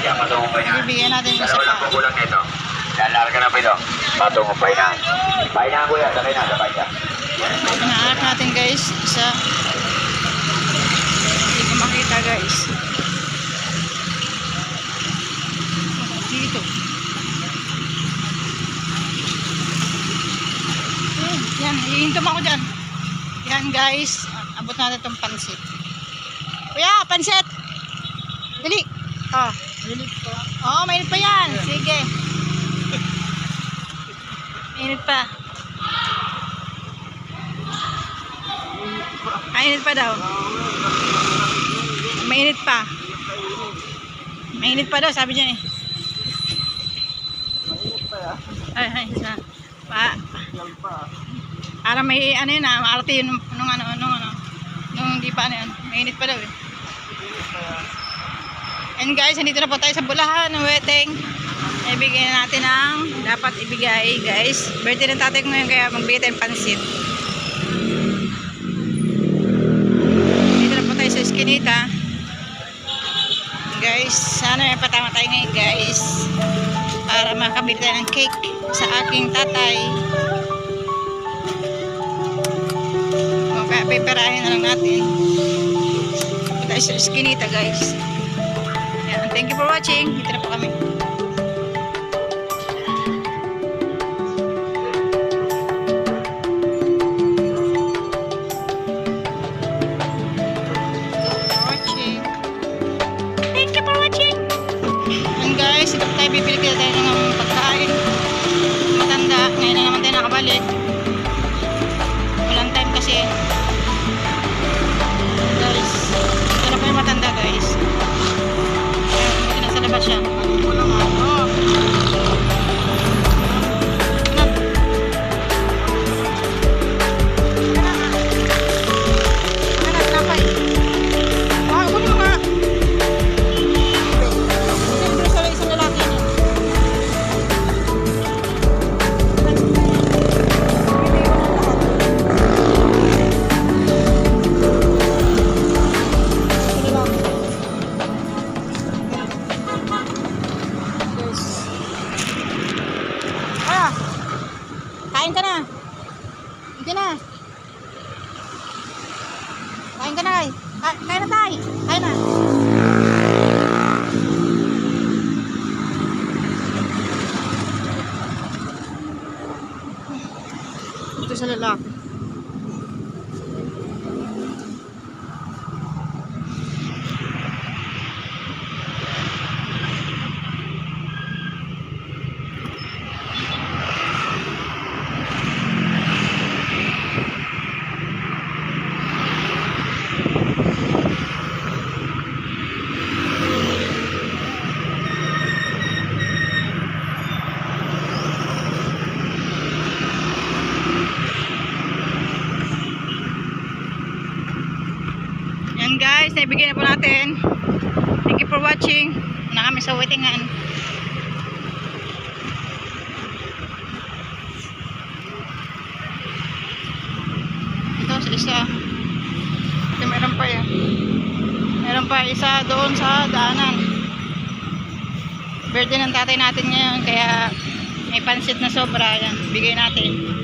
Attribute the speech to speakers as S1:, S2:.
S1: siya, patungupay na.
S2: Bibigyan natin yung isa
S1: Dalawa lang
S2: pa.
S1: kukulang nito. Lalarga na pa ito. Patungupay na. Sabay na kuya, sabay na, sabay na.
S2: Inaarap natin guys. Isa. Hindi ko makita guys. Dito. Yan, hihintom ako dyan. Yan guys. Abot natin itong pansit. Kuya, pansit! Dali! Oh.
S3: Minit pa.
S2: Oo, mainit pa yan. Sige. Mainit pa. Mainit pa daw. Mainit pa. Mainit pa daw, sabi niya eh.
S3: Minit pa ya.
S2: Ay, isa. Pa.
S3: Yan pa.
S2: Para may ano yun ah, maarte yun nung di pa ano yun. Mainit pa daw eh.
S3: Minit pa ya.
S2: And guys, nandito na po tayo sa Bulahan ng Weteng. Ibigay na natin ang dapat ibigay guys. Birthday ng tatay ko ngayon kaya magbigay tayong pansit. Dito na po tayo sa Eskinita. Guys, sana may patama tayo ngayon guys. Para makabili tayo ng cake sa aking tatay. O kaya piperahin na lang natin. Dito tayo sa Eskinita guys. Yan, thank you for watching. Dito na po kami. Bibili kita tayo ng pagkain matanda, ngayon na naman tayo nakabalik, walang time kasi guys. Ito na po yung matanda guys, nasa labas siya. Kain ka na. Hindi na. Kain ka na, Kai. Kain na, Tay. Kain na. Ito sa lalaki. Yan guys, naibigay na po natin. Thank you for watching. Muna kami sa Wetengan. Ito sa isa. Ito meron pa yan. Meron pa isa doon sa daanan. Birthday ng tatay natin ngayon, kaya may pansit na sobra. Yan, bigay natin.